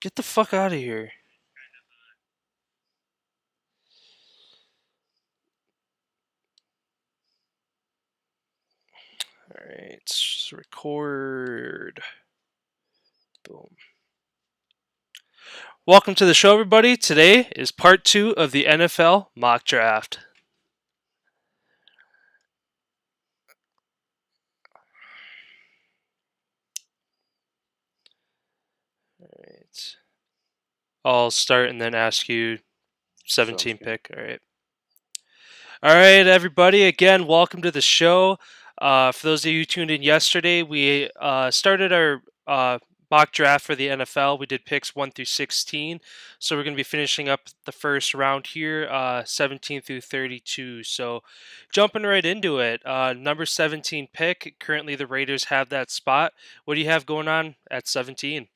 Get the fuck out of here. Alright, record. Boom. Welcome to the show, everybody. Today is part 2 of the NFL mock draft. Alright. I'll start and then ask you 17 pick. Alright. Alright, everybody. Again, welcome to the show. For those of you who tuned in yesterday, we started our mock draft for the NFL. We did picks 1 through 16. So we're going to be finishing up the first round here, 17 through 32. So jumping right into it. Number 17 pick. Currently, the Raiders have that spot. What do you have going on at 17?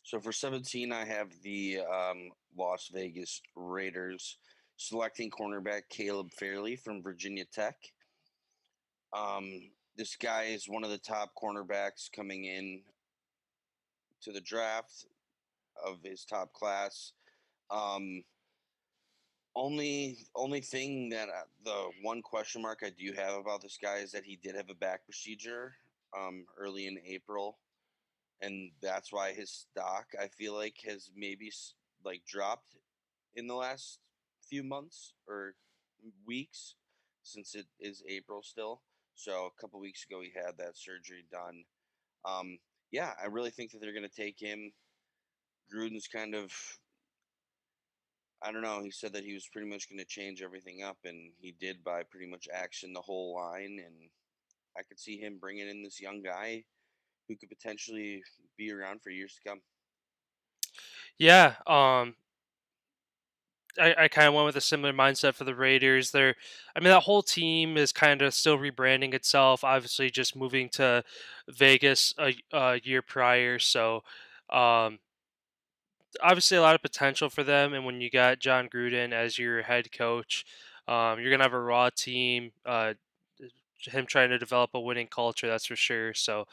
So for 17, I have the Las Vegas Raiders selecting cornerback Caleb Fairley from Virginia Tech. This guy is one of the top cornerbacks coming in to the draft of his top class. Um, only thing that the one question mark I do have about this guy is that he did have a back procedure early in April, and that's why his stock I feel like has maybe like dropped in the last few months or weeks since it is April still. So a couple weeks ago he had that surgery done. Um, yeah, I really think that they're going to take him. Gruden's kind of, I don't know. He said that he was pretty much going to change everything up, and he did by pretty much action the whole line. And I could see him bringing in this young guy who could potentially be around for years to come. Yeah, I kind of went with a similar mindset for the Raiders. That whole team is kind of still rebranding itself. Obviously, just moving to Vegas a year prior. So, um, obviously, a lot of potential for them. And when you got John Gruden as your head coach, you're gonna have a raw team. Him trying to develop a winning culture, that's for sure. So,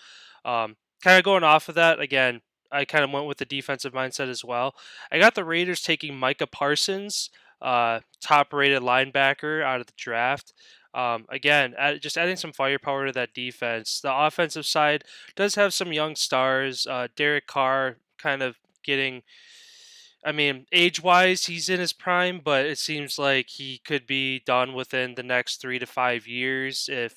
kind of going off of that again, I kind of went with the defensive mindset as well. I got the Raiders taking Micah Parsons, top-rated linebacker out of the draft. Again, just adding some firepower to that defense. The offensive side does have some young stars. Derek Carr kind of getting. Age-wise, he's in his prime, but it seems like he could be done within the next 3 to 5 years if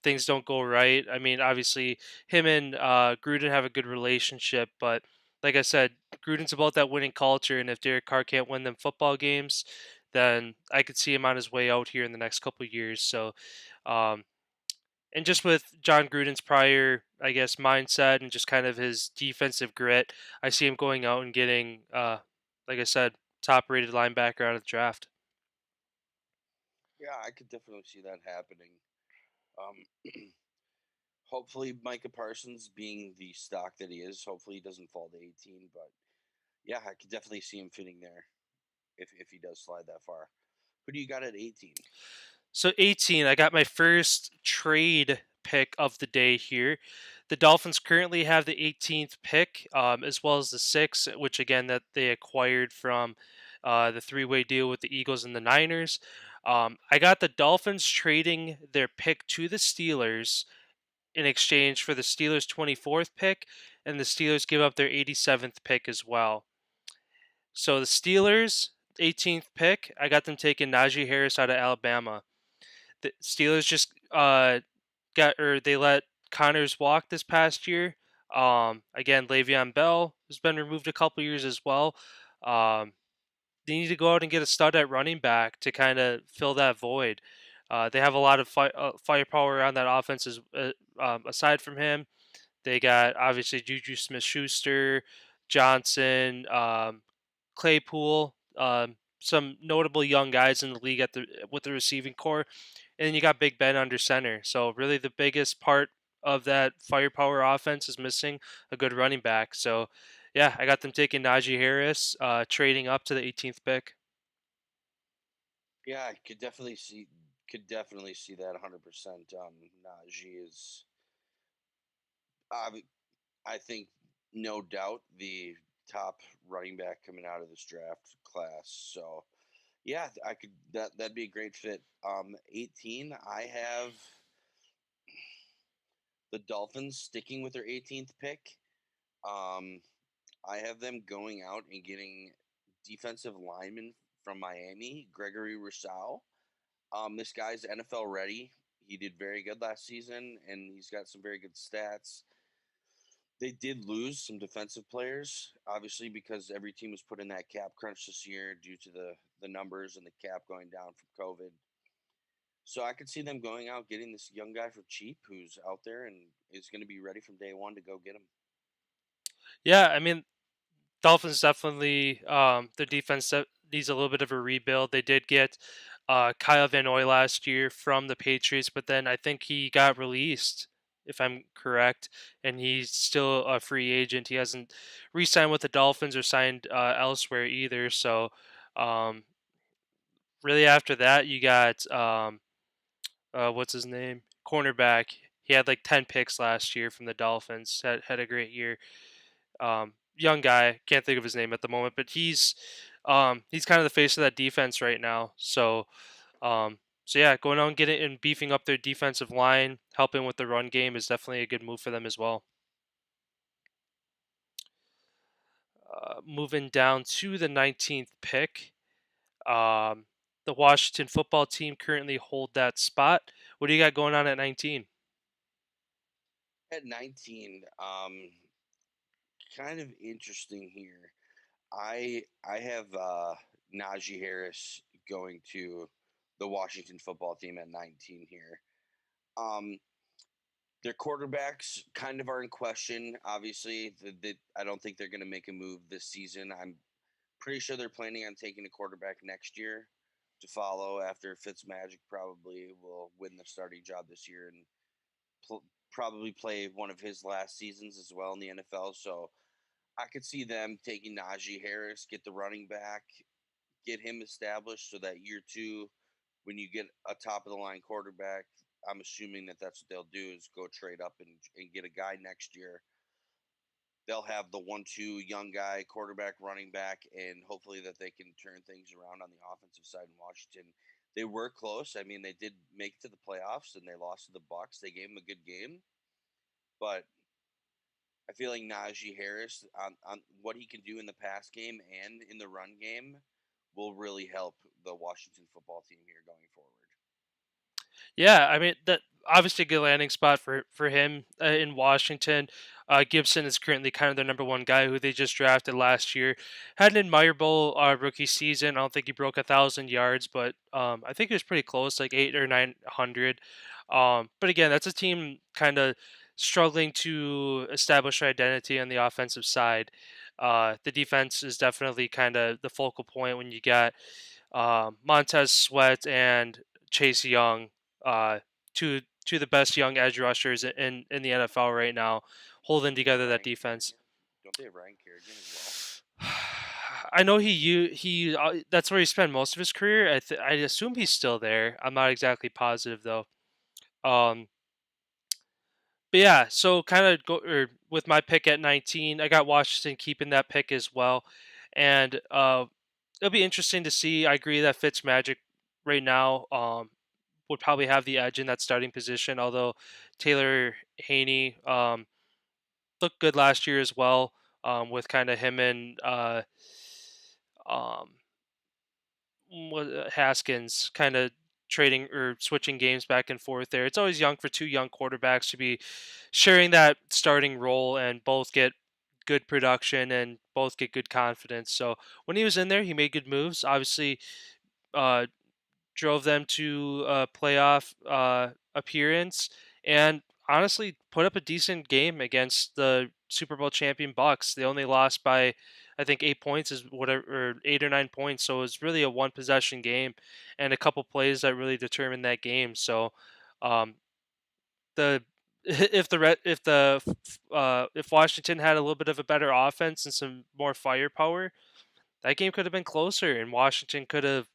things don't go right. Obviously, him and Gruden have a good relationship, but like I said, Gruden's about that winning culture, and if Derek Carr can't win them football games, then I could see him on his way out here in the next couple of years. So, um, and just with John Gruden's prior, I guess, mindset and just kind of his defensive grit, I see him going out and getting, like I said, top-rated linebacker out of the draft. Yeah, I could definitely see that happening. Um, hopefully Micah Parsons being the stock that he is, hopefully he doesn't fall to 18. But yeah, I could definitely see him fitting there if he does slide that far. Who do you got at 18? So 18, I got my first trade pick of the day here. The Dolphins currently have the 18th pick, as well as the 6th, which again that they acquired from the three-way deal with the Eagles and the Niners. I got the Dolphins trading their pick to the Steelers in exchange for the Steelers' 24th pick, and the Steelers give up their 87th pick as well. So the Steelers' 18th pick, I got them taking Najee Harris out of Alabama. The Steelers just they let Connors walk this past year. Again, Le'Veon Bell has been removed a couple years as well. Um, they need to go out and get a stud at running back to kind of fill that void. They have a lot of firepower on that offense. Aside from him, they got obviously Juju Smith-Schuster, Johnson, Claypool, some notable young guys in the league at the with the receiving core, and then you got Big Ben under center. So really, the biggest part of that firepower offense is missing a good running back. So yeah, I got them taking Najee Harris, trading up to the 18th pick. Yeah, I could definitely see that 100%. Najee is, I think, no doubt the top running back coming out of this draft class. So yeah, I could that'd be a great fit. 18, I have the Dolphins sticking with their 18th pick. Um, I have them going out and getting defensive lineman from Miami, Gregory Rousseau. This guy's NFL ready. He did very good last season, and he's got some very good stats. They did lose some defensive players, obviously, because every team was put in that cap crunch this year due to the numbers and the cap going down from COVID. So I could see them going out getting this young guy for cheap who's out there and is going to be ready from day one to go get him. Yeah, I mean, Dolphins definitely their defense needs a little bit of a rebuild. They did get Kyle Van Noy last year from the Patriots, but then I think he got released, if I'm correct, and he's still a free agent. He hasn't re-signed with the Dolphins or signed elsewhere either. So um, really, after that, you got what's his name, cornerback. He had like 10 picks last year from the Dolphins. Had a great year. Young guy, can't think of his name at the moment, but he's kind of the face of that defense right now. So yeah, going on getting and beefing up their defensive line, helping with the run game is definitely a good move for them as well. Moving down to the 19th pick, um, the Washington football team currently hold that spot. What do you got going on at 19? At 19, kind of interesting here. I have Najee Harris going to the Washington football team at 19 here. Um, their quarterbacks kind of are in question. Obviously, I don't think they're going to make a move this season. I'm pretty sure they're planning on taking a quarterback next year to follow after Fitzmagic probably will win the starting job this year and probably play one of his last seasons as well in the NFL. So I could see them taking Najee Harris, get the running back, get him established so that year two, when you get a top of the line quarterback, I'm assuming that that's what they'll do is go trade up and get a guy next year. They'll have the 1-2 young guy, quarterback, running back, and hopefully that they can turn things around on the offensive side in Washington. They were close. I mean, they did make it to the playoffs and they lost to the Bucks. They gave them a good game, but I feel like Najee Harris on what he can do in the pass game and in the run game will really help the Washington football team here going forward. Yeah, I mean that obviously a good landing spot for him in Washington. Gibson is currently kind of their number one guy who they just drafted last year. Had an admirable rookie season. I don't think he broke 1,000 yards, but I think he was pretty close, like 800 or 900. But again, that's a team kind of struggling to establish their identity on the offensive side. The defense is definitely kind of the focal point when you got Montez Sweat and Chase Young, uh, two the best young edge rushers in the NFL right now, holding together that Ryan defense. Kerrigan, don't they have Ryan Kerrigan as well? I know he that's where he spent most of his career. I assume he's still there. I'm not exactly positive though. Um, but yeah, so kind of go with my pick at 19. I got Washington keeping that pick as well, and it'll be interesting to see. I agree that Fitzmagic right now would probably have the edge in that starting position. Although Taylor Haney looked good last year as well, with kind of him and um, Haskins kind of trading or switching games back and forth there. It's always young for two young quarterbacks to be sharing that starting role and both get good production and both get good confidence. So when he was in there, he made good moves. Obviously, uh, drove them to a playoff appearance, and honestly put up a decent game against the Super Bowl champion Bucks. They only lost by I think 8 points is whatever or 8 or 9 points. So it was really a one possession game and a couple plays that really determined that game. So um, the if Washington had a little bit of a better offense and some more firepower, that game could have been closer and Washington could have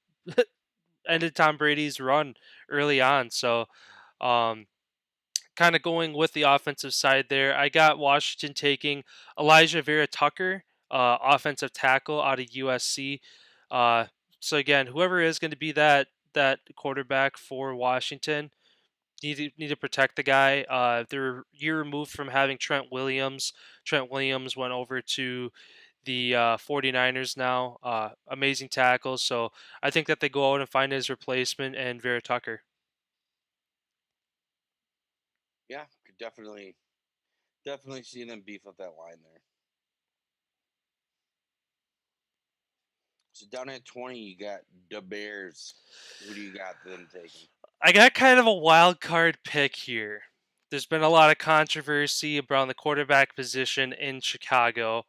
ended Tom Brady's run early on. So, um, kind of going with the offensive side there, I got Washington taking Elijah Vera Tucker offensive tackle out of USC. Uh, so again, whoever is going to be that quarterback for Washington, need to protect the guy. They're a year removed from having Trent Williams. Trent Williams went over to the 49ers now. Amazing tackle. So I think that they go out and find his replacement and Vera Tucker. Yeah, could definitely see them beef up that line there. So down at 20, you got the Bears. Who do you got them taking? I got kind of a wild card pick here. There's been a lot of controversy around the quarterback position in Chicago.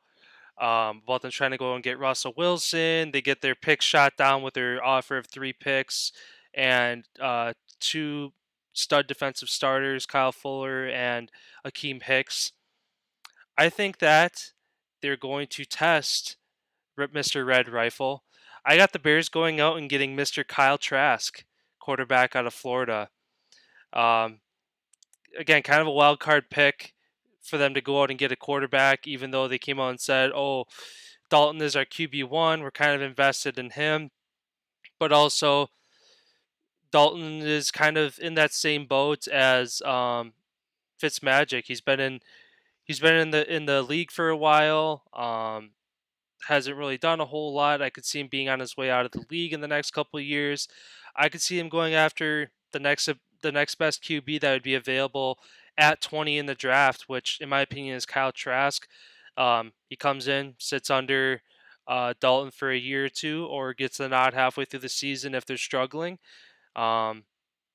About them trying to go and get Russell Wilson. They get their pick shot down with their offer of 3 picks and two stud defensive starters, Kyle Fuller and Akeem Hicks. I think that they're going to test Mr. Red Rifle. I got the Bears going out and getting Mr. Kyle Trask, quarterback out of Florida. Um, Again, kind of a wild card pick for them to go out and get a quarterback, even though they came out and said, "Oh, Dalton is our QB1. We're kind of invested in him." But also, Dalton is kind of in that same boat as Fitzmagic. He's been in the league for a while. Hasn't really done a whole lot. I could see him being on his way out of the league in the next couple of years. I could see him going after the next best QB that would be available at 20 in the draft, which in my opinion is Kyle Trask. He comes in, sits under Dalton for a year or two, or gets the nod halfway through the season if they're struggling. Um,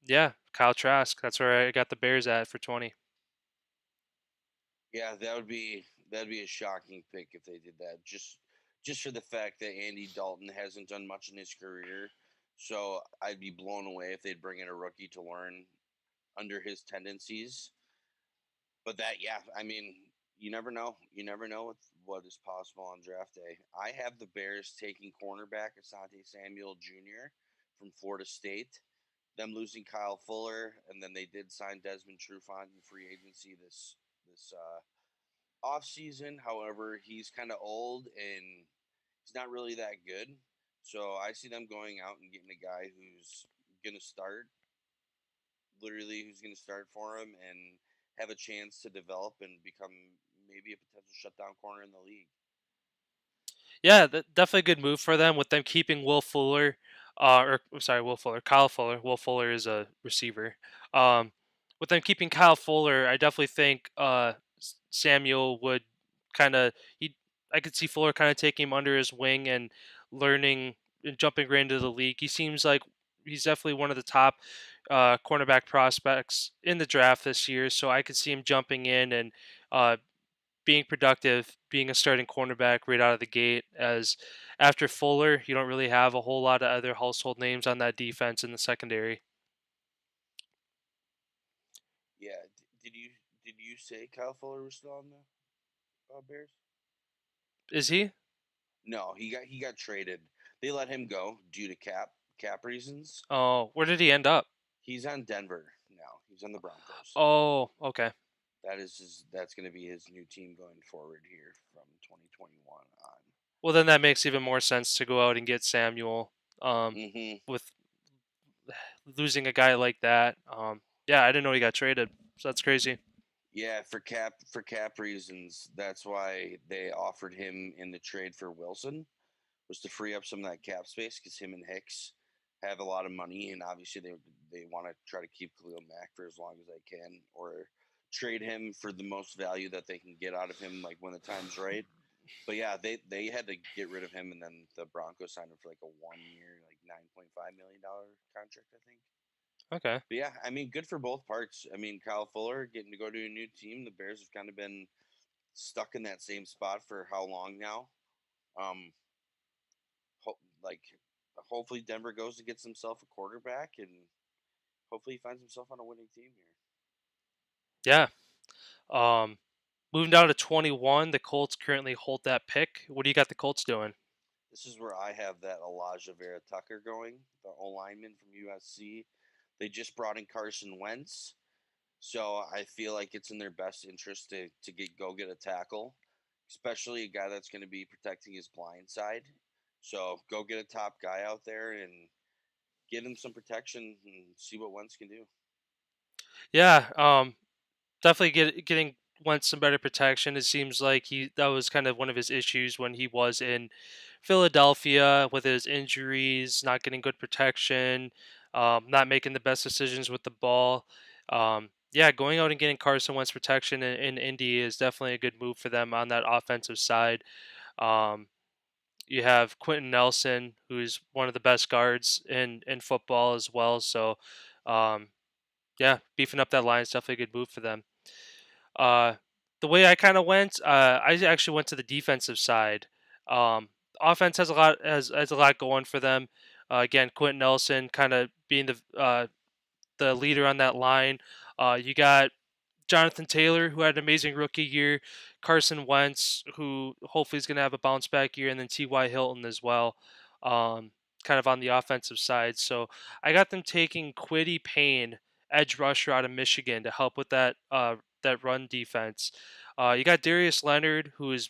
yeah, Kyle Trask. That's where I got the Bears at for 20. Yeah, that'd be a shocking pick if they did that. Just for the fact that Andy Dalton hasn't done much in his career. So I'd be blown away if they'd bring in a rookie to learn under his tendencies. But that, yeah, I mean, you never know. You never know what is possible on draft day. I have the Bears taking cornerback Asante Samuel Jr. from Florida State. Them losing Kyle Fuller, and then they did sign Desmond Trufant in free agency this off season. However, he's kind of old and he's not really that good. So I see them going out and getting a guy who's gonna start, literally who's gonna start for him and have a chance to develop and become maybe a potential shutdown corner in the league. Yeah, definitely a good move for them with them keeping Will Fuller, or I'm sorry, Will Fuller, Kyle Fuller. Will Fuller is a receiver. Um, with them keeping Kyle Fuller, I definitely think Samuel would kind of he. I could see Fuller kind of taking him under his wing and learning and jumping right into the league. He seems like he's definitely one of the top cornerback prospects in the draft this year. So I could see him jumping in and uh, being productive, being a starting cornerback right out of the gate. As after Fuller, you don't really have a whole lot of other household names on that defense in the secondary. Yeah, did you say Kyle Fuller was still on the Bears? Is he? No, he got traded. They let him go due to cap reasons. Oh, where did he end up? He's on Denver now. He's on the Broncos. Oh, okay. That's going to be his new team going forward here from 2021 on. Well, then that makes even more sense to go out and get Samuel. Hmm. With losing a guy like that. Yeah, I didn't know he got traded. So that's crazy. Yeah, for cap reasons, that's why they offered him in the trade for Wilson, was to free up some of that cap space because him and Hicks have a lot of money, and obviously they want to try to keep Khalil Mack for as long as they can, or trade him for the most value that they can get out of him, like when the time's right. But yeah, they had to get rid of him, and then the Broncos signed him for like a 1 year, like $9.5 million contract, I think. Okay. But yeah, I mean, good for both parts. I mean, Kyle Fuller getting to go to a new team. The Bears have kind of been stuck in that same spot for how long now? Um, like, hopefully Denver goes and gets himself a quarterback, and hopefully he finds himself on a winning team here. Yeah. Um, Moving down to 21, the Colts currently hold that pick. What do you got the Colts doing? This is where I have that Elijah Vera Tucker going, the O lineman from USC. They just brought in Carson Wentz, so I feel like it's in their best interest to get a tackle especially a guy that's going to be protecting his blind side. So go get a top guy out there and give him some protection and see what Wentz can do. Yeah, definitely getting Wentz some better protection. It seems like he that was kind of one of his issues when he was in Philadelphia with his injuries, not getting good protection, not making the best decisions with the ball. Yeah, going out and getting Carson Wentz protection in Indy is definitely a good move for them on that offensive side. Um, you have Quentin Nelson, who's one of the best guards in football as well. So, um, yeah, beefing up that line is definitely a good move for them. Uh, the way I kind of went, I actually went to the defensive side. Offense has a lot going for them. Again, Quentin Nelson kind of being the leader on that line. You got Jonathan Taylor, who had an amazing rookie year, Carson Wentz, who hopefully is going to have a bounce back year, and then T.Y. Hilton as well, kind of on the offensive side. So I got them taking Quiddy Payne, edge rusher out of Michigan, to help with that run defense. You got Darius Leonard, who is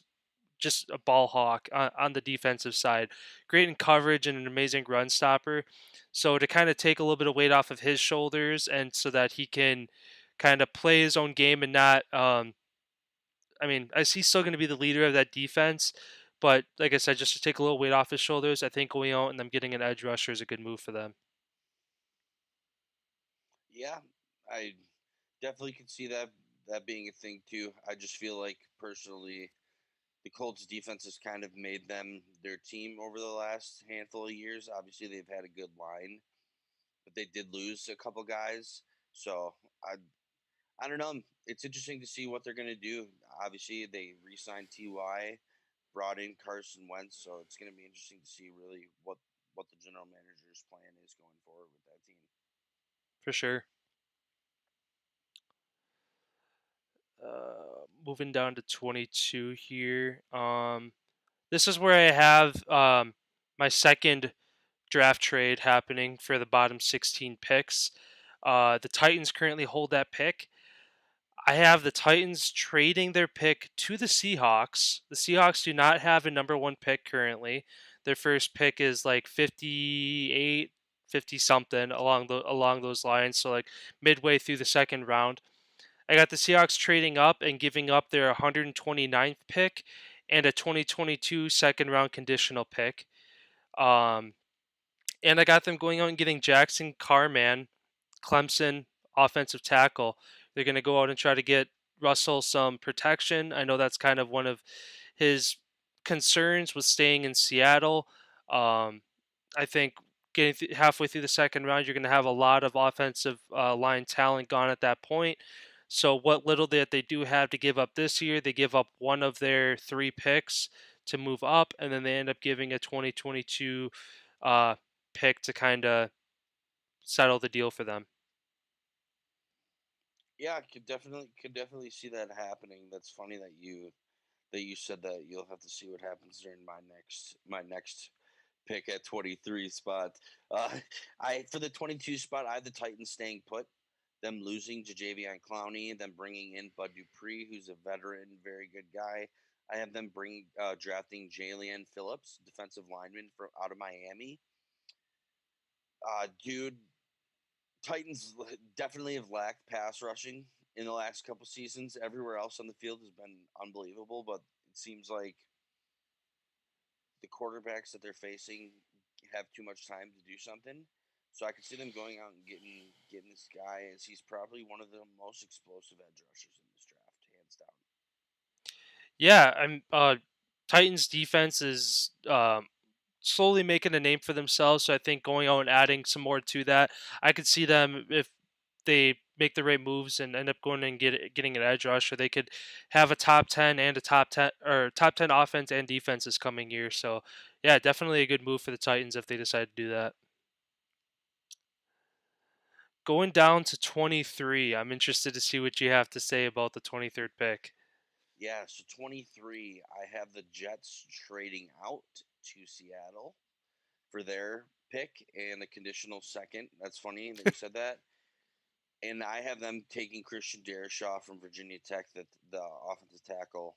just a ball hawk on the defensive side, great in coverage and an amazing run stopper. So to kind of take a little bit of weight off of his shoulders, and so that he can kind of play his own game and not. I mean, I see he's still going to be the leader of that defense, but like I said, just to take a little weight off his shoulders, I think going out and them getting an edge rusher is a good move for them, Yeah, I definitely could see that being a thing too. I just feel like personally the Colts defense has kind of made them their team over the last handful of years. Obviously they've had a good line, but they did lose a couple guys. So I don't know. It's interesting to see what they're going to do. Obviously, they re-signed Ty, brought in Carson Wentz, so it's going to be interesting to see really what the general manager's plan is going forward with that team. for sure. Moving down to 22 here. This is where I have my second draft trade happening for the bottom 16 picks. The Titans currently hold that pick. I have the Titans trading their pick to the Seahawks. The Seahawks do not have a number one pick currently. Their first pick is like 58, 50 something along those lines. So like midway through the second round. I got the Seahawks trading up and giving up their 129th pick and a 2022 second round conditional pick. Um, and I got them going out and getting Jackson Carman, Clemson offensive tackle. They're going to go out and try to get Russell some protection. I know that's kind of one of his concerns with staying in Seattle. Um, I think getting halfway through the second round, you're going to have a lot of offensive line talent gone at that point. So what little that they do have to give up this year, they give up one of their three picks to move up, and then they end up giving a 2022 uh, pick to kind of settle the deal for them. Yeah, I could definitely see that happening. That's funny that you said that. You'll have to see what happens during my next pick at 23 spot. Uh, I for the 22 spot, I have the Titans staying put. Them losing to Javion Clowney, them bringing in Bud Dupree, who's a veteran, very good guy. I have them drafting Jalen Phillips, defensive lineman from out of Miami. Dude, Titans definitely have lacked pass rushing in the last couple seasons. Everywhere else on the field has been unbelievable, but it seems like the quarterbacks that they're facing have too much time to do something. So I can see them going out and getting this guy, as he's probably one of the most explosive edge rushers in this draft, hands down. Yeah, I'm Titans defense is slowly making a name for themselves. So I think going out and adding some more to that, I could see them if they make the right moves and end up going and getting an edge rusher. They could have a top 10 and a top 10 offense and defense this coming year. So yeah, definitely a good move for the Titans if they decide to do that. Going down to 23, I'm interested to see what you have to say about the 23rd pick. Yeah, so 23, I have the Jets trading out to Seattle for their pick and a conditional second. That's funny that you said that. And I have them taking Christian Darrisaw from Virginia Tech, the offensive tackle.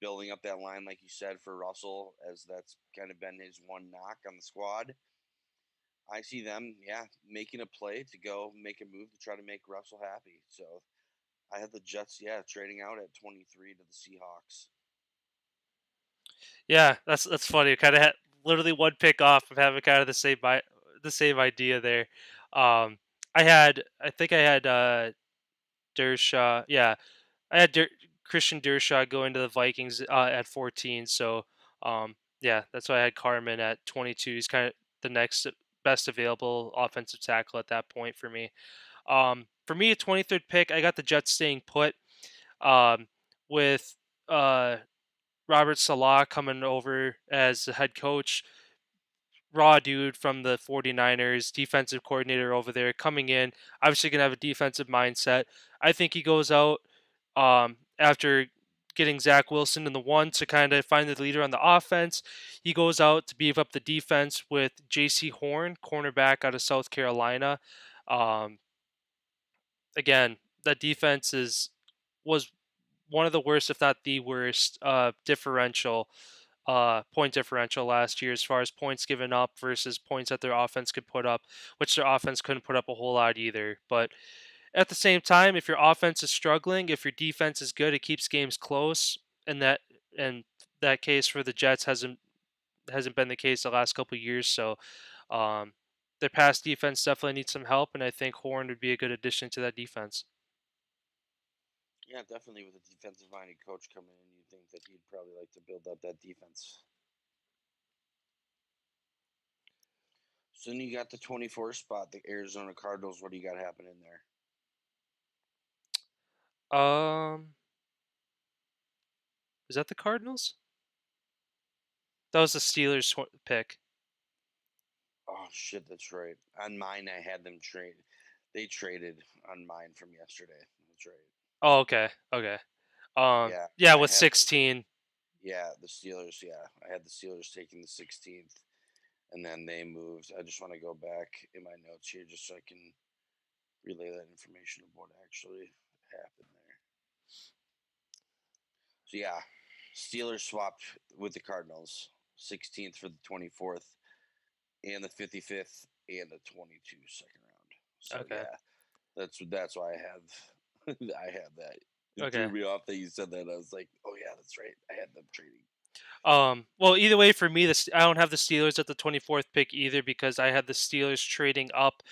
building up that line, like you said, for Russell, as that's kind of been his one knock on the squad. I see them, yeah, making a play to go make a move to try to make Russell happy. So I had the Jets, yeah, trading out at 23 to the Seahawks. Yeah, that's funny. Kind of had literally one pick off of having kind of the same idea there. I think I had Dershaw. Yeah, I had Christian Dershaw going to the Vikings at 14. So yeah, that's why I had Carmen at 22. He's kind of the next best available offensive tackle at that point for me. For me, a 23rd pick, I got the Jets staying put um, with Robert Salah coming over as the head coach. Raw dude from the 49ers, defensive coordinator over there, coming in, obviously going to have a defensive mindset. I think he goes out after getting Zach Wilson in the one to kind of find the leader on the offense. He goes out to beef up the defense with J.C. Horn, cornerback out of South Carolina. Um, Again, that defense was one of the worst, if not the worst, point differential last year as far as points given up versus points that their offense could put up, which their offense couldn't put up a whole lot either. But at the same time, if your offense is struggling, if your defense is good, it keeps games close, and that case for the Jets hasn't been the case the last couple of years. So um, their pass defense definitely needs some help, and I think Horn would be a good addition to that defense. Yeah, definitely with a defensive minded coach coming in, you think that he'd probably like to build up that defense. So then you got the 24 spot, the Arizona Cardinals. What do you got happening there? Um, is that the Cardinals? That was the Steelers pick. Oh shit, that's right. On mine, I had them trade. They traded on mine from yesterday. That's right. Oh, okay, okay. Yeah, Yeah, I with had 16. yeah the Steelers. Yeah, I had the Steelers taking the 16th, and then they moved. I just want to go back in my notes here just so I can relay that information of what actually happened there. So yeah, Steelers swapped with the Cardinals, 16th for the 24th, and the 55th, and the 22 second round. So Okay, yeah, that's why I have I have that. It threw okay. me off that you said that. I was like, oh yeah, that's right. I had them trading. Well, either way, for me, I don't have the Steelers at the 24th pick either because I had the Steelers trading up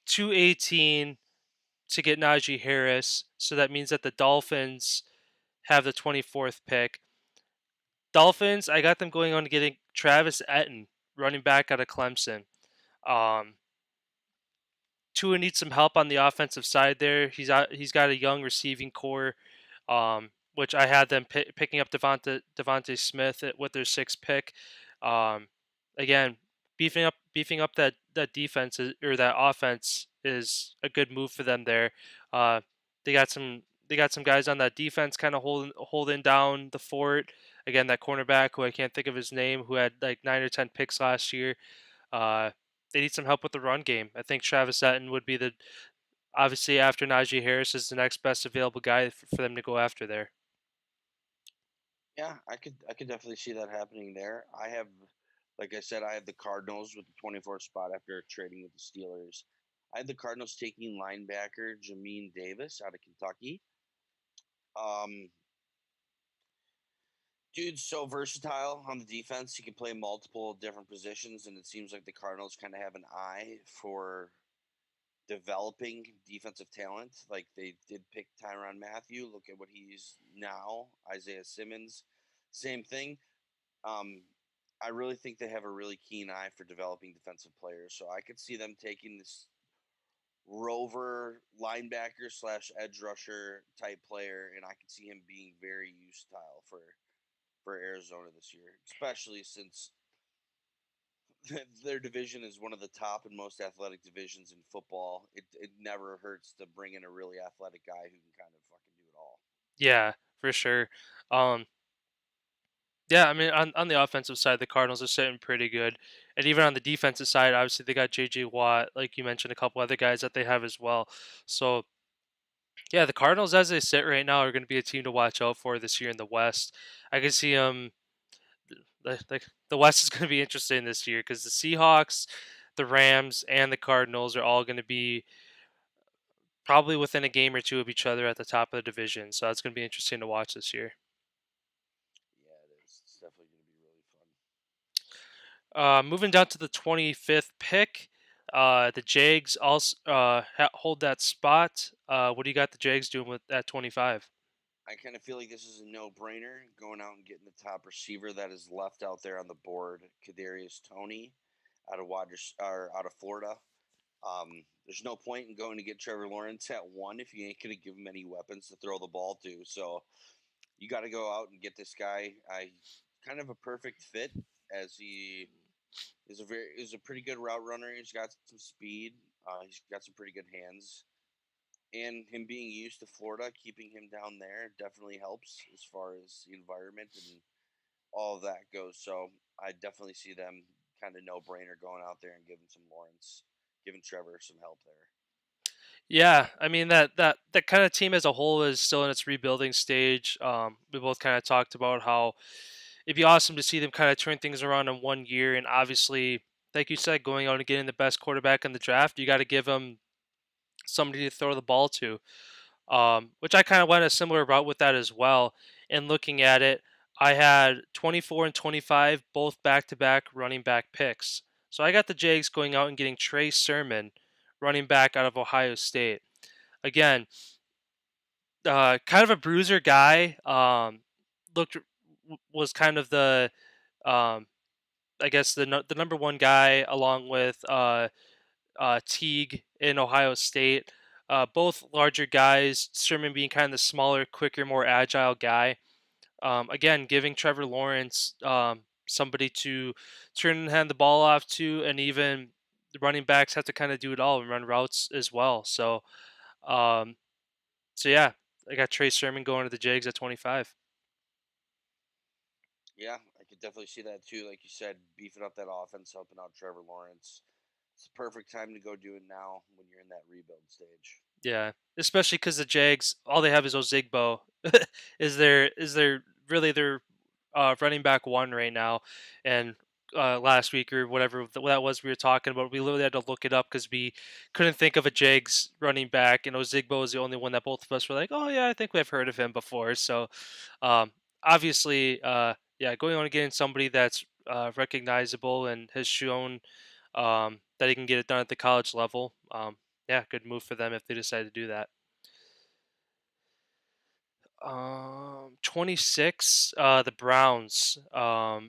to 18 to get Najee Harris. So that means that the Dolphins have the 24th pick. Dolphins, I got them going on to getting Travis Etienne, running back out of Clemson. Um, Tua needs some help on the offensive side there. He's got a young receiving core, which I had them picking up Devonte Smith with their sixth pick. Um, Again, beefing up that defense or that offense is a good move for them there. Uh, they got some guys on that defense kind of holding down the fort. Again, that cornerback who I can't think of his name, who had like 9 or 10 picks last year. Uh, they need some help with the run game. I think Travis Etienne would be the obviously after Najee Harris is the next best available guy for them to go after there. Yeah, I could definitely see that happening there. I have, like I said, I have the Cardinals with the 24th spot after trading with the Steelers. I had the Cardinals taking linebacker Jamin Davis out of Kentucky. Um, Dude's so versatile on the defense. He can play multiple different positions, and it seems like the Cardinals kind of have an eye for developing defensive talent. Like they did pick Tyron Matthew. Look at what he's now. Isaiah Simmons, same thing. Um, I really think they have a really keen eye for developing defensive players. So I could see them taking this rover linebacker slash edge rusher type player, and I could see him being very useful for Arizona this year, especially since their division is one of the top and most athletic divisions in football. It never hurts to bring in a really athletic guy who can kind of fucking do it all. Yeah, for sure. Um, yeah, I mean on the offensive side, the Cardinals are sitting pretty good, and even on the defensive side, obviously they got J.J. Watt, like you mentioned, a couple other guys that they have as well. So Yeah, the Cardinals, as they sit right now, are going to be a team to watch out for this year in the West. I can see them. The West is going to be interesting this year because the Seahawks, the Rams, and the Cardinals are all going to be probably within a game or two of each other at the top of the division. So that's going to be interesting to watch this year. Yeah, it is. It's definitely going to be really fun. Moving down to the 25th pick, the Jags also hold that spot. What do you got the Jags doing with that 25? I kind of feel like this is a no-brainer, going out and getting the top receiver that is left out there on the board, Kadarius Toney, out of Florida. There's no point in going to get Trevor Lawrence at one if you ain't going to give him any weapons to throw the ball to. So you got to go out and get this guy. I kind of a perfect fit as he is a pretty good route runner. He's got some speed. He's got some pretty good hands, and him being used to Florida, keeping him down there definitely helps as far as the environment and all of that goes. So I definitely see them kind of no brainer going out there and giving some Lawrence, giving Trevor some help there. Yeah, I mean that kind of team as a whole is still in its rebuilding stage. We both kind of talked about how it'd be awesome to see them kind of turn things around in 1 year, and obviously, like you said, going out and getting the best quarterback in the draft, you got to give them somebody to throw the ball to. Which I kind of went a similar route with that as well. And looking at it, I had 24 and 25, both back to back running back picks. So I got the Jags going out and getting Trey Sermon, running back out of Ohio State. Again, kind of a bruiser guy. Looked was kind of the um, I guess the number one guy along with Teague in Ohio State. Both larger guys, Sermon being kind of the smaller, quicker, more agile guy. Again, giving Trevor Lawrence somebody to turn and hand the ball off to, and even the running backs have to kind of do it all and run routes as well. Um, so yeah, I got Trey Sermon going to the Jags at 25. Yeah, I could definitely see that too. Like you said, beefing up that offense, helping out Trevor Lawrence. It's the perfect time to go do it now when you're in that rebuild stage. Yeah, especially because the Jags, all they have is Ozigbo. is their really their running back one right now, and last week or whatever that was we were talking about, we literally had to look it up because we couldn't think of a Jags running back, and Ozigbo was the only one that both of us were like, oh yeah, I think we've heard of him before. So, obviously, yeah, going on and getting somebody that's recognizable and has shown that he can get it done at the college level. Yeah, good move for them if they decide to do that. 26, the Browns. I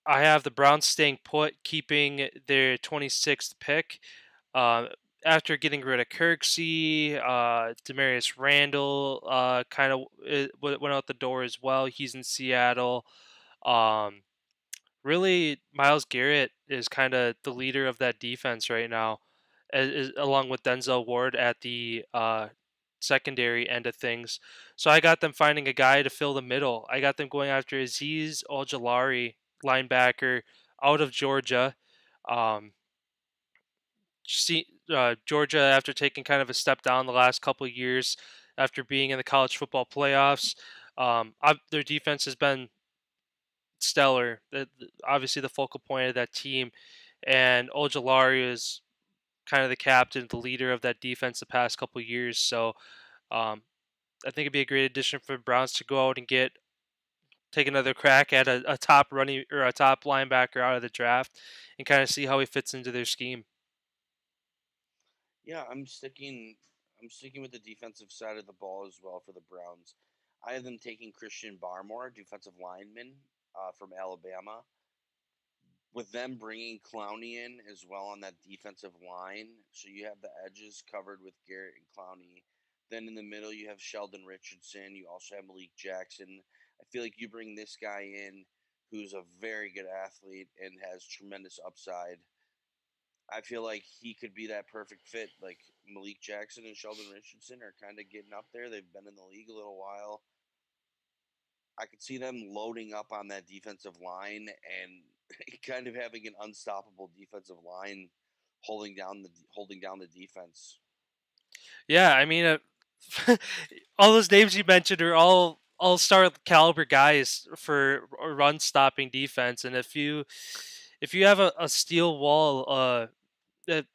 have the Browns staying put, keeping their 26th pick. Uh, After getting rid of Kirksey, Demarius Randall kind of went out the door as well. He's in Seattle. Um, Really, Miles Garrett is kind of the leader of that defense right now, along with Denzel Ward at the secondary end of things. So I got them finding a guy to fill the middle. I got them going after Aziz Ojulari, linebacker out of Georgia. Um, Georgia, after taking kind of a step down the last couple of years, after being in the college football playoffs, their defense has been stellar. Obviously, the focal point of that team, and Ojulari is kind of the captain, the leader of that defense the past couple of years. So um, I think it'd be a great addition for the Browns to go out and take another crack at a top running or a top linebacker out of the draft, and kind of see how he fits into their scheme. Yeah, I'm sticking with the defensive side of the ball as well for the Browns. I have them taking Christian Barmore, defensive lineman from Alabama. With them bringing Clowney in as well on that defensive line, so you have the edges covered with Garrett and Clowney. Then in the middle, you have Sheldon Richardson. You also have Malik Jackson. I feel like you bring this guy in who's a very good athlete and has tremendous upside. I feel like he could be that perfect fit. Like Malik Jackson and Sheldon Richardson are kind of getting up there. They've been in the league a little while. I could see them loading up on that defensive line and kind of having an unstoppable defensive line holding down the defense. Yeah, I mean, all those names you mentioned are all star caliber guys for a run stopping defense, and if you have a steel wall, that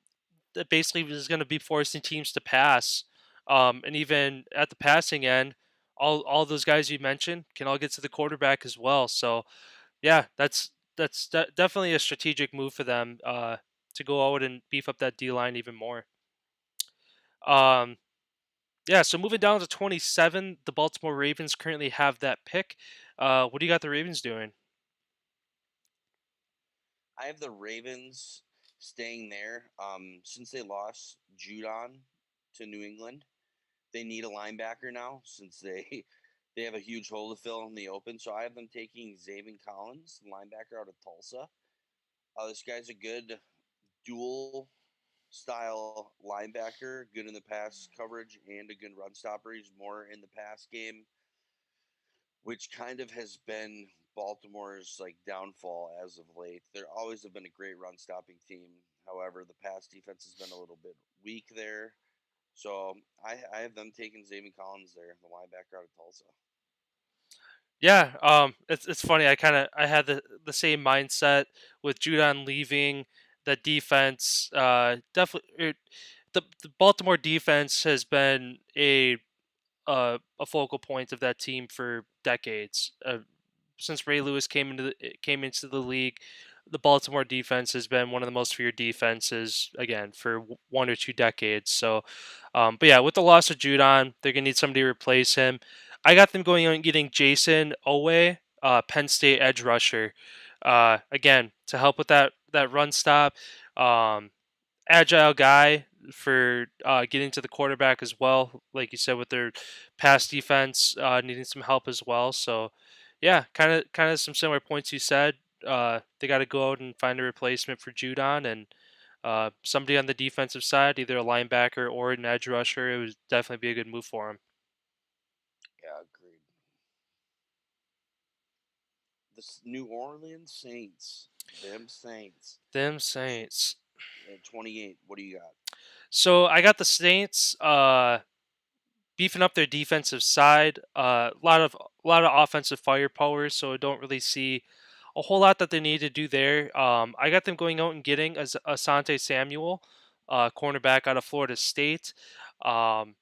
that basically is going to be forcing teams to pass, and even at the passing end, all those guys you mentioned can all get to the quarterback as well. So yeah, that's definitely a strategic move for them, to go out and beef up that D line even more. Um, Yeah, so moving down to 27, the Baltimore Ravens currently have that pick. What do you got the Ravens doing? I have the Ravens staying there. Since they lost Judon to New England, they need a linebacker now since they they have a huge hole to fill in the open. So I have them taking Zaven Collins, linebacker out of Tulsa. This guy's a good dual style linebacker, good in the pass coverage and a good run stopper. He's more in the pass game, which kind of has been Baltimore's like downfall as of late. They're always have been a great run stopping team. However, the pass defense has been a little bit weak there. So I have them taking Zaven Collins there, the linebacker out of Tulsa. Yeah, it's funny. I had the same mindset with Judon leaving. The defense, definitely, the Baltimore defense has been a focal point of that team for decades. Since Ray Lewis came into the league, the Baltimore defense has been one of the most feared defenses again for 1 or 2 decades. So, but yeah, with the loss of Judon, they're gonna need somebody to replace him. I got them going out and getting Jason Owe, Penn State edge rusher, again to help with that run stop. Um, Agile guy for getting to the quarterback as well. Like you said, with their pass defense needing some help as well. So, yeah, kind of some similar points you said. They got to go out and find a replacement for Judon and somebody on the defensive side, either a linebacker or an edge rusher. It would definitely be a good move for him. Yeah, agreed. The New Orleans Saints, them Saints, Them Saints. at 28. What do you got? So I got the Saints. Beefing up their defensive side. A lot of offensive firepower, so I don't really see a whole lot that they need to do there. I got them going out and getting Asante Samuel, cornerback out of Florida State. Um,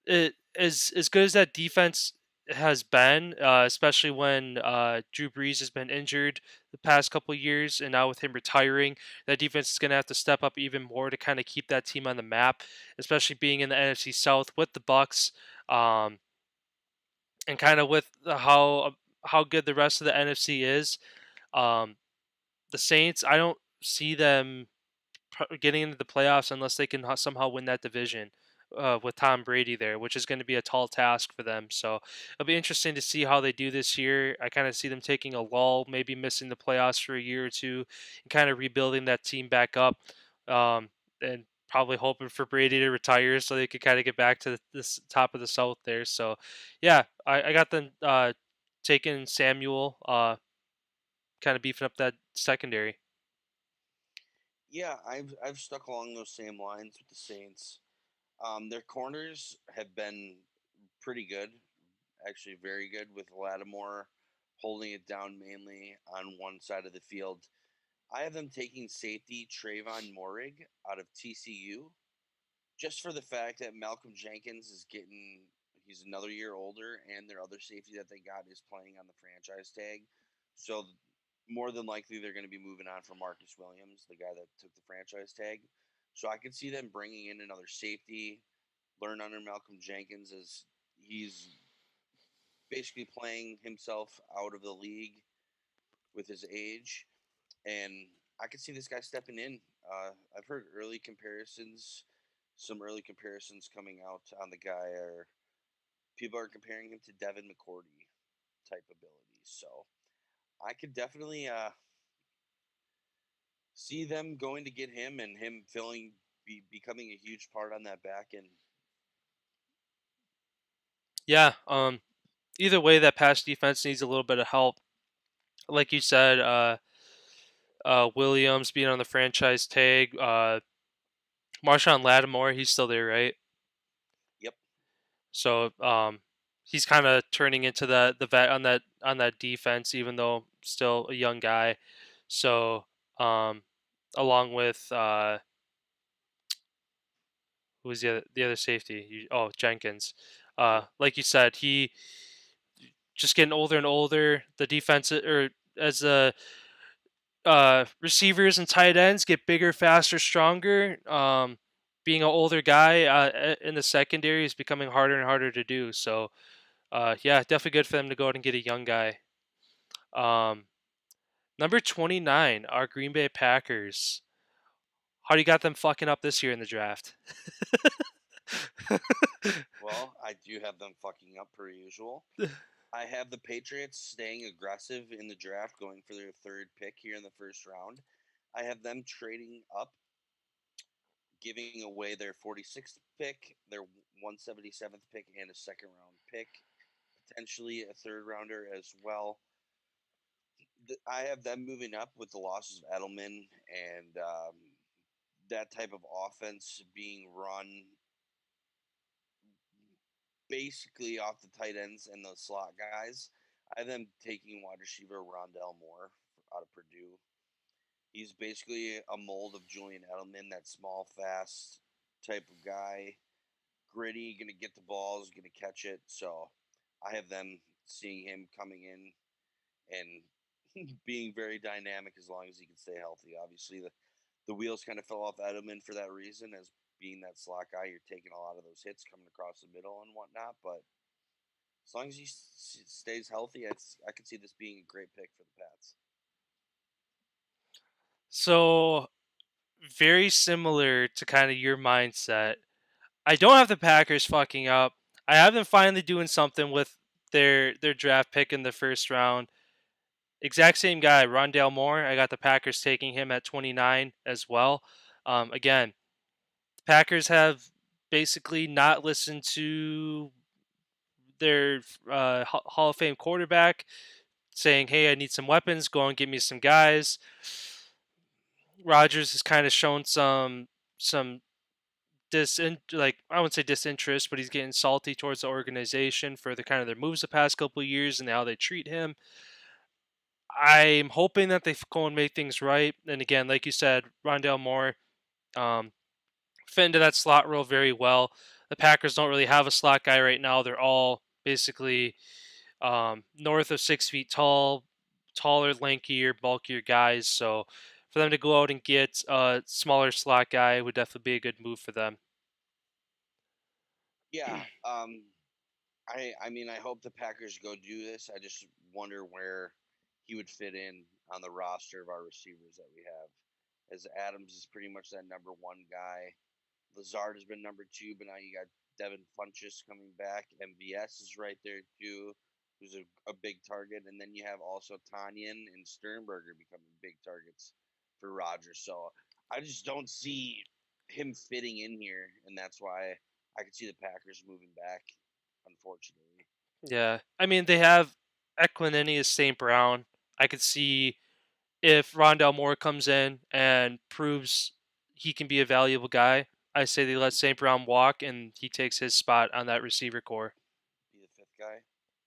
as good as that defense has been, especially when Drew Brees has been injured the past couple of years, and now with him retiring, that defense is going to have to step up even more to kind of keep that team on the map, especially being in the NFC South with the Bucks, um, and kind of with how good the rest of the NFC is. Um, the Saints, I don't see them getting into the playoffs unless they can somehow win that division with Tom Brady there, which is going to be a tall task for them. So it'll be interesting to see how they do this year. I kind of see them taking a lull, maybe missing the playoffs for a year or two, and kind of rebuilding that team back up, and probably hoping for Brady to retire so they could kind of get back to this top of the South there. So yeah, I got them taking Samuel, kind of beefing up that secondary. Yeah, I've stuck along those same lines with the Saints. Their corners have been pretty good, actually very good, with Lattimore holding it down mainly on one side of the field. I have them taking safety Trayvon Morig out of TCU just for the fact that Malcolm Jenkins is getting he's another year older and their other safety that they got is playing on the franchise tag. So more than likely they're going to be moving on from Marcus Williams, the guy that took the franchise tag. So I could see them bringing in another safety, learn under Malcolm Jenkins as he's basically playing himself out of the league with his age, and I could see this guy stepping in. I've heard some early comparisons coming out on the guy are people are comparing him to Devin McCourty type abilities. So I could definitely see them going to get him and him becoming a huge part on that back end. Yeah. Either way, that pass defense needs a little bit of help. Like you said, Williams being on the franchise tag, Marshawn Lattimore, he's still there, right? So he's kind of turning into the vet on that defense, even though still a young guy. So um, along with who was the other safety? Oh, Jenkins. Like you said, he just getting older and older. The defense or as the receivers and tight ends get bigger, faster, stronger. Being an older guy in the secondary is becoming harder and harder to do. So, yeah, definitely good for them to go out and get a young guy. Um, Number 29, our Green Bay Packers. How do you got them fucking up this year in the draft? Well, I do have them fucking up per usual. I have the Patriots staying aggressive in the draft, going for their third pick here in the first round. I have them trading up, giving away their 46th pick, their 177th pick, and a second round pick, potentially a third rounder as well. I have them moving up with the losses of Edelman and that type of offense being run basically off the tight ends and the slot guys. I have them taking wide receiver Rondell Moore out of Purdue. He's basically a mold of Julian Edelman, that small, fast type of guy. Gritty, going to get the balls, going to catch it. So I have them seeing him coming in and being very dynamic as long as he can stay healthy. Obviously, the wheels kind of fell off Edelman for that reason, as being that slot guy, you're taking a lot of those hits coming across the middle and whatnot. But as long as he stays healthy, I could see this being a great pick for the Pats. So very similar to kind of your mindset. I don't have the Packers fucking up. I have them finally doing something with their draft pick in the first round. Exact same guy, Rondale Moore. I got the Packers taking him at 29 as well. Again, the Packers have basically not listened to their Hall of Fame quarterback saying, "Hey, I need some weapons. Go and give me some guys." Rodgers has kind of shown some like I wouldn't say disinterest, but he's getting salty towards the organization for the kind of their moves the past couple of years and how they treat him. I'm hoping that they go and make things right. And again, like you said, Rondell Moore um, fit into that slot role very well. The Packers don't really have a slot guy right now. They're all basically north of 6 feet tall, taller, lankier, bulkier guys. So for them to go out and get a smaller slot guy would definitely be a good move for them. Yeah, I mean, I hope the Packers go do this. I just wonder where he would fit in on the roster of our receivers that we have. As Adams is pretty much that number one guy. Lazard has been number two, but now you got Devin Funchess coming back. MVS is right there too, who's a big target. And then you have also Tanyan and Sternberger becoming big targets for Rodgers. So I just don't see him fitting in here, and that's why I could see the Packers moving back, unfortunately. Yeah, I mean they have Equininius St. Brown. I could see if Rondell Moore comes in and proves he can be a valuable guy. I say they let St. Brown walk and he takes his spot on that receiver core. Be the fifth guy.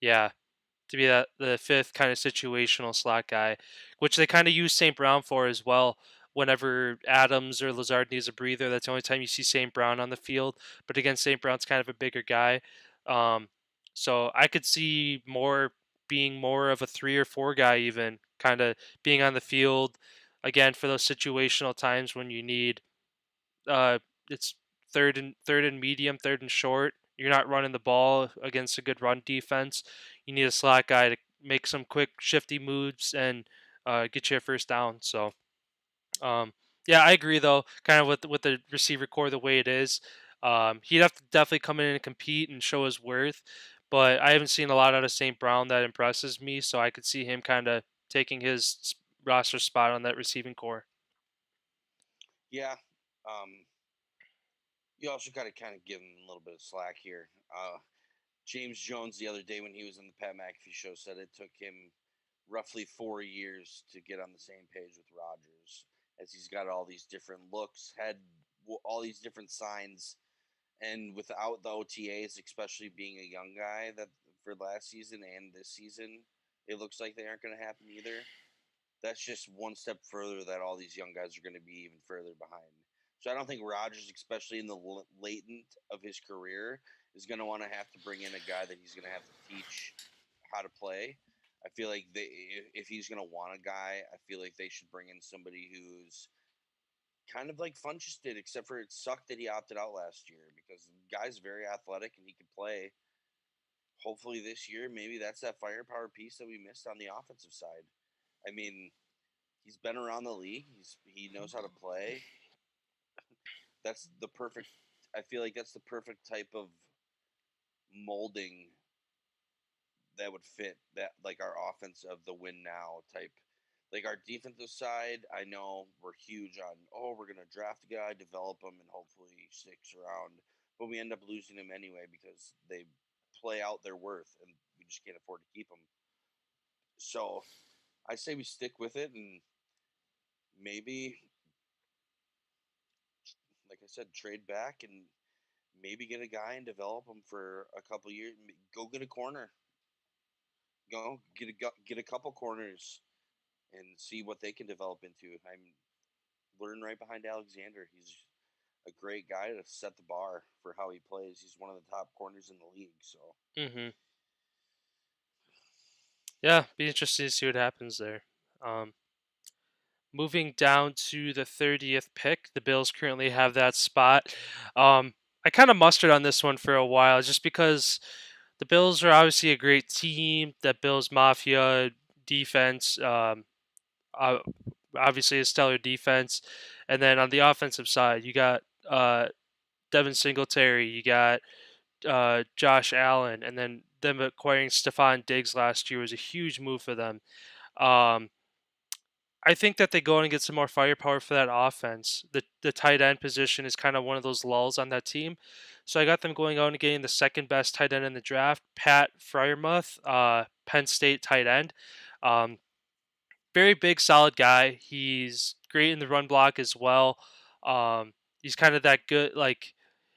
Yeah, to be that the fifth kind of situational slot guy, which they kind of use St. Brown for as well. Whenever Adams or Lazard needs a breather, that's the only time you see St. Brown on the field. But again, St. Brown's kind of a bigger guy, um, so I could see more being more of a 3 or 4 guy, even kind of being on the field again for those situational times when you need uh, it's third and medium, third and short. You're not running the ball against a good run defense. You need a slot guy to make some quick shifty moves and get you a first down. So yeah, I agree though. Kind of with the receiver core the way it is, he'd have to definitely come in and compete and show his worth. But I haven't seen a lot out of St. Brown that impresses me, so I could see him kind of taking his roster spot on that receiving core. Yeah. Um, you also got to kind of give him a little bit of slack here. James Jones the other day when he was on the Pat McAfee show said it took him roughly 4 years to get on the same page with Rodgers, as he's got all these different looks, had all these different signs, And without the OTAs, especially being a young guy that for last season and this season, it looks like they aren't going to happen either. That's just one step further that all these young guys are going to be even further behind. So I don't think Rodgers, especially in the latent of his career, is going to want to have to bring in a guy that he's going to have to teach how to play. I feel like if he's going to want a guy, I feel like they should bring in somebody who's kind of like Funchess did, except for it sucked that he opted out last year because the guy's very athletic and he could play. Hopefully this year, maybe that's that firepower piece that we missed on the offensive side. I mean, he's been around the league. He knows how to play. That's the perfect. I feel like that's the perfect type of molding that would fit that like our offense of the win now type. Like our defensive side, I know we're huge on. Oh, we're gonna draft a guy, develop him, and hopefully sticks around. But we end up losing him anyway because they play out their worth, and we just can't afford to keep them. So I say we stick with it, and maybe, like I said, trade back and maybe get a guy and develop him for a couple years. Go get a corner. Go get a couple corners and see what they can develop into. I'm learning right behind Alexander. He's a great guy to set the bar for how he plays. He's one of the top corners in the league. So Hmm. Yeah, be interesting to see what happens there. Um, Moving down to the 30th pick, the Bills currently have that spot. I kind of mustered on this one for a while just because the Bills are obviously a great team. That Bills Mafia defense, uh, obviously a stellar defense. And then on the offensive side, you got Devin Singletary, you got Josh Allen, and then them acquiring Stephon Diggs last year was a huge move for them. Um, I think that they go out and get some more firepower for that offense. The tight end position is kind of one of those lulls on that team. So I got them going out and getting the second best tight end in the draft, Pat Fryermuth, Penn State tight end. Um, Very big, solid guy. He's great in the run block as well. He's kind of that good. Like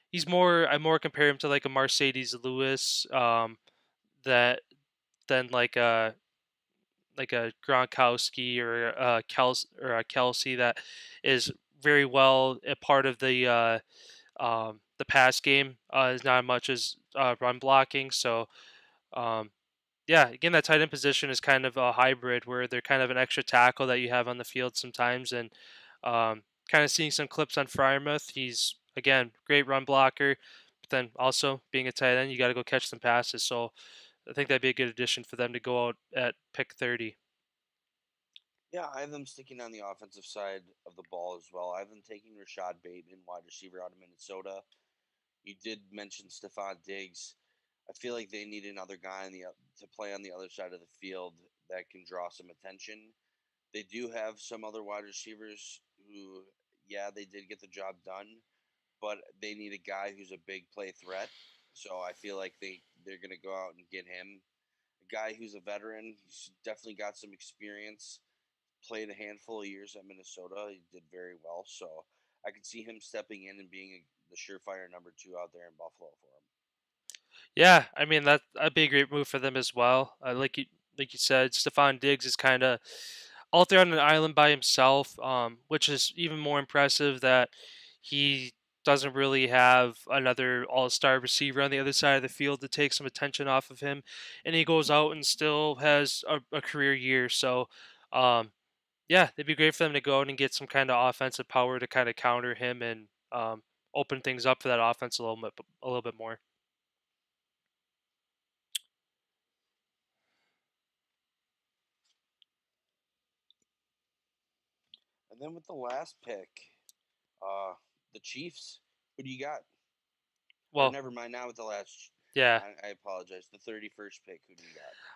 he's more. I more compare him to like a Mercedes Lewis. That than like a Gronkowski or a Kelsey that is very well a part of the pass game. Is not much as run blocking. So um, yeah, again, that tight end position is kind of a hybrid where they're kind of an extra tackle that you have on the field sometimes, and kind of seeing some clips on Fryermuth. He's again great run blocker, but then also being a tight end, you got to go catch some passes. So I think that'd be a good addition for them to go out at pick 30. yeah, I have them sticking on the offensive side of the ball as well. I have them taking Rashad Bateman, wide receiver out of Minnesota. You did mention Stephon Diggs. I feel like they need another guy to play on the other side of the field that can draw some attention. They do have some other wide receivers who, yeah, they did get the job done, but they need a guy who's a big play threat. So I feel like they're going to go out and get him. A guy who's a veteran. He's definitely got some experience. Played a handful of years at Minnesota. He did very well. So I could see him stepping in and being the surefire number two out there in Buffalo for him. Yeah, I mean that'd be a great move for them as well. Like you said, Stephon Diggs is kind of out there on an island by himself, which is even more impressive that he doesn't really have another all-star receiver on the other side of the field to take some attention off of him, and he goes out and still has a career year. So, um, yeah, it'd be great for them to go out and get some kind of offensive power to kind of counter him and open things up for that offense a little bit more. And then with the last pick, uh, the Chiefs. Who do you got? Or Well, never mind. Now with the last, yeah. I apologize. The 31st pick. Who do you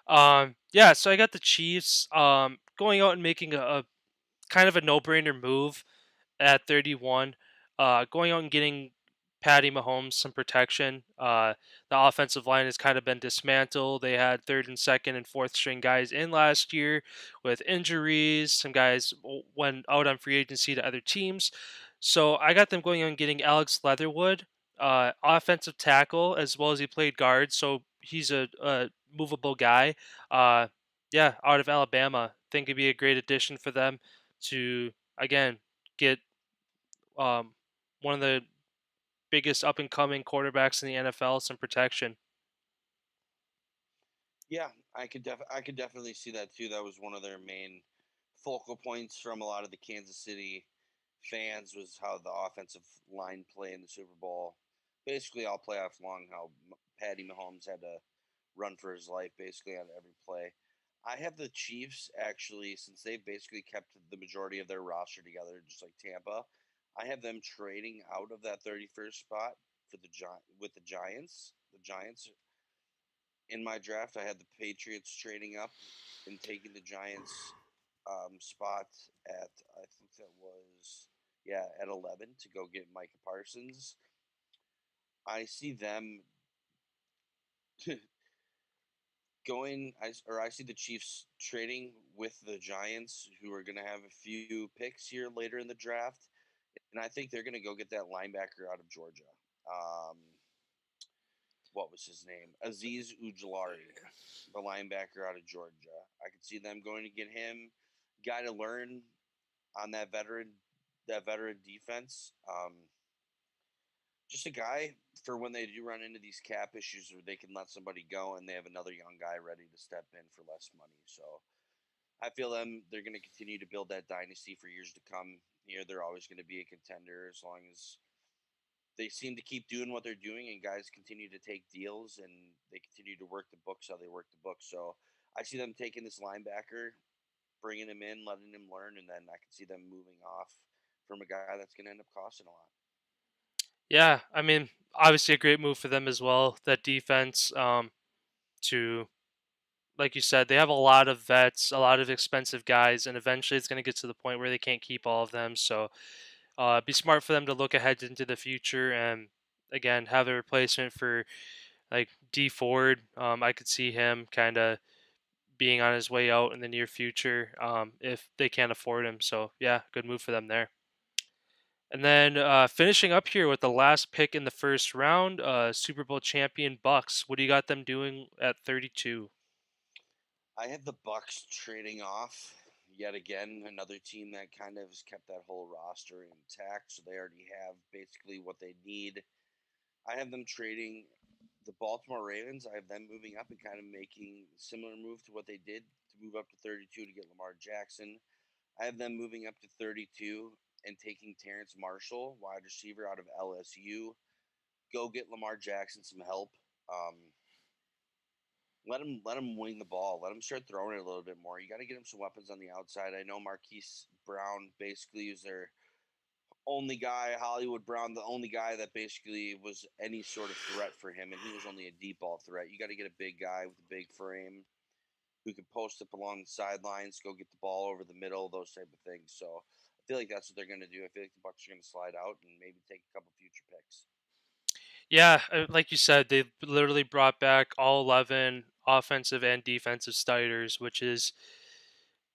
got? Yeah, so I got the Chiefs going out and making a kind of a no-brainer move at 31, going out and getting Patty Mahomes some protection. The offensive line has kind of been dismantled. They had third and second and fourth string guys in last year with injuries. Some guys went out on free agency to other teams. So I got them going out and getting Alex Leatherwood, offensive tackle as well as he played guard, so he's a movable guy. Uh, yeah, out of Alabama, think it'd be a great addition for them to again get one of the biggest up and coming quarterbacks in the NFL some protection. Yeah, I could definitely see that too. That was one of their main focal points from a lot of the Kansas City fans was how the offensive line play in the Super Bowl, basically all playoffs long, how Patty Mahomes had to run for his life basically on every play. I have the Chiefs actually, since they've basically kept the majority of their roster together, just like Tampa. I have them trading out of that 31st spot for with the Giants. The Giants in my draft, I had the Patriots trading up and taking the Giants spot at I think that was at 11 to go get Micah Parsons. I see them I see the Chiefs trading with the Giants, who are going to have a few picks here later in the draft, and I think they're going to go get that linebacker out of Georgia. Um, what was his name? Aziz Ujulari, the linebacker out of Georgia. I could see them going to get him, guy to learn on that veteran defense. Just a guy for when they do run into these cap issues where they can let somebody go and they have another young guy ready to step in for less money. So I feel they're going to continue to build that dynasty for years to come. Here, they're always going to be a contender as long as they seem to keep doing what they're doing and guys continue to take deals and they continue to work the books how they work the books. So I see them taking this linebacker, bringing him in, letting him learn, and then I can see them moving off from a guy that's going to end up costing a lot. Yeah, I mean, obviously a great move for them as well. That defense, to like you said, they have a lot of vets, a lot of expensive guys, and eventually it's going to get to the point where they can't keep all of them. So, be smart for them to look ahead into the future and again have a replacement for like D Ford. I could see him kind of being on his way out in the near future if they can't afford him. So yeah, good move for them there. And then finishing up here with the last pick in the first round, Super Bowl champion Bucks. What do you got them doing at 32? I have the Bucks trading off yet again, another team that kind of has kept that whole roster intact, so they already have basically what they need. I have them trading the Baltimore Ravens. I have them moving up and kind of making a similar move to what they did to move up to 32 to get Lamar Jackson. I have them moving up to 32 and taking Terrence Marshall, wide receiver out of LSU. Go get Lamar Jackson some help. Um, let him wing the ball. Let him start throwing it a little bit more. You got to get him some weapons on the outside. I know Marquise Brown basically is their only guy. Hollywood Brown, the only guy that basically was any sort of threat for him, and he was only a deep ball threat. You got to get a big guy with a big frame who can post up along the sidelines, go get the ball over the middle, those type of things. So I feel like that's what they're going to do. I feel like the Bucks are going to slide out and maybe take a couple future picks. Yeah, like you said, they literally brought back all 11 offensive and defensive starters, which is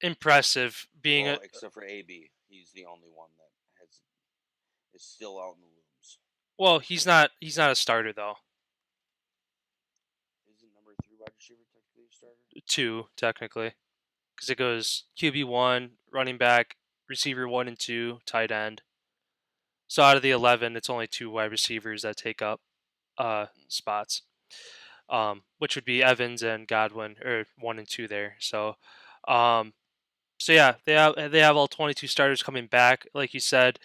impressive. Being a Well, except for AB, he's the only one that has is still out in the looms. well, he's not a starter though. Isn't number three wide receiver technically a starter? Two technically, because it goes QB one, running back, receiver one and two, tight end. So out of the 11, it's only two wide receivers that take up spots, which would be Evans and Godwin, or one and two there. Um, so yeah, they have all 22 starters coming back, like you said.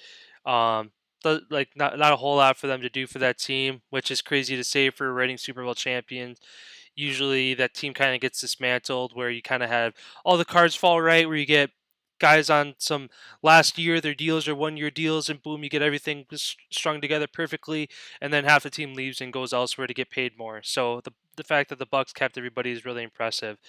Like not a whole lot for them to do for that team, which is crazy to say for a reigning Super Bowl champions. Usually that team kind of gets dismantled where you kind of have all the cards fall right, where you get guys on some last year their deals are 1 year deals and boom you get everything strung together perfectly, and then half the team leaves and goes elsewhere to get paid more. So the fact that the Bucks kept everybody is really impressive.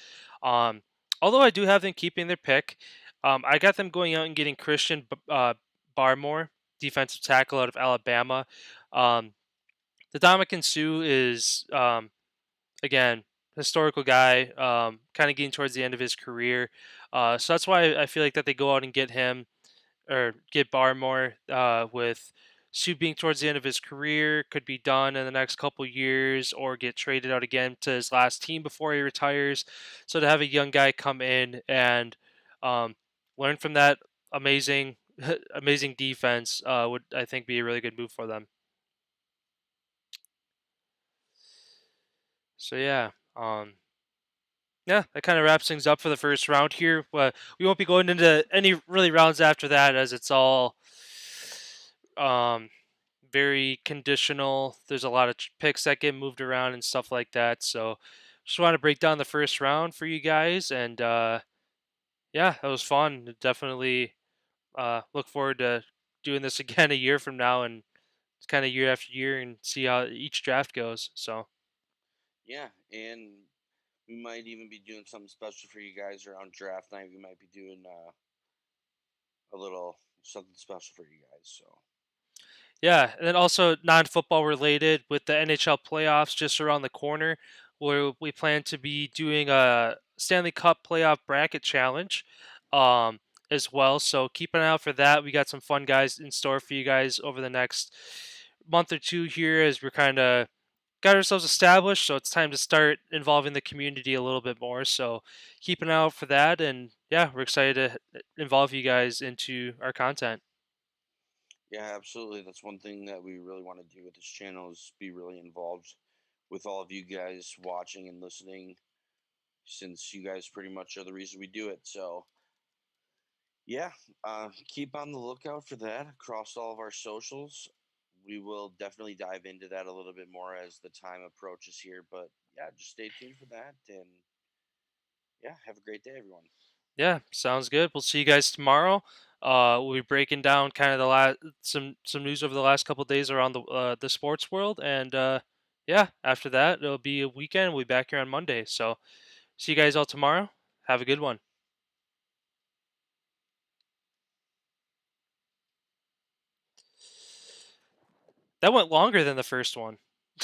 um Although I do have them keeping their pick, I got them going out and getting Christian Barmore, defensive tackle out of Alabama. um the Dominican Sue is again, historical guy, kind of getting towards the end of his career. So that's why I feel like that they go out and get him or get Barmore with being towards the end of his career, could be done in the next couple years or get traded out again to his last team before he retires. So to have a young guy come in and um, learn from that amazing amazing defense would, I think, be a really good move for them. So yeah. Yeah, that kind of wraps things up for the first round here. But we won't be going into any really rounds after that, as it's all um, very conditional. There's a lot of picks that get moved around and stuff like that. So just want to break down the first round for you guys, and yeah, that was fun. Definitely look forward to doing this again a year from now, and it's kind of year after year, and see how each draft goes. So Yeah, and we might even be doing something special for you guys around draft night. We might be doing a little something special for you guys. So yeah, and then also non-football related with the NHL playoffs just around the corner, where we plan to be doing a Stanley Cup playoff bracket challenge, um, as well. So keep an eye out for that. We got some fun guys in store for you guys over the next month or two here, as we're kind of got ourselves established. So it's time to start involving the community a little bit more. So keep an eye out for that, and yeah, we're excited to involve you guys into our content. yeah, absolutely. That's one thing that we really want to do with this channel is be really involved with all of you guys watching and listening, since you guys pretty much are the reason we do it. So yeah, keep on the lookout for that across all of our socials. We will definitely dive into that a little bit more as the time approaches here. But yeah, just stay tuned for that. And yeah, have a great day, everyone. Yeah, sounds good. We'll see you guys tomorrow. We'll be breaking down kind of the last some news over the last couple of days around the sports world, and yeah, after that it'll be a weekend. We'll be back here on Monday. So see you guys all tomorrow. Have a good one. That went longer than the first one.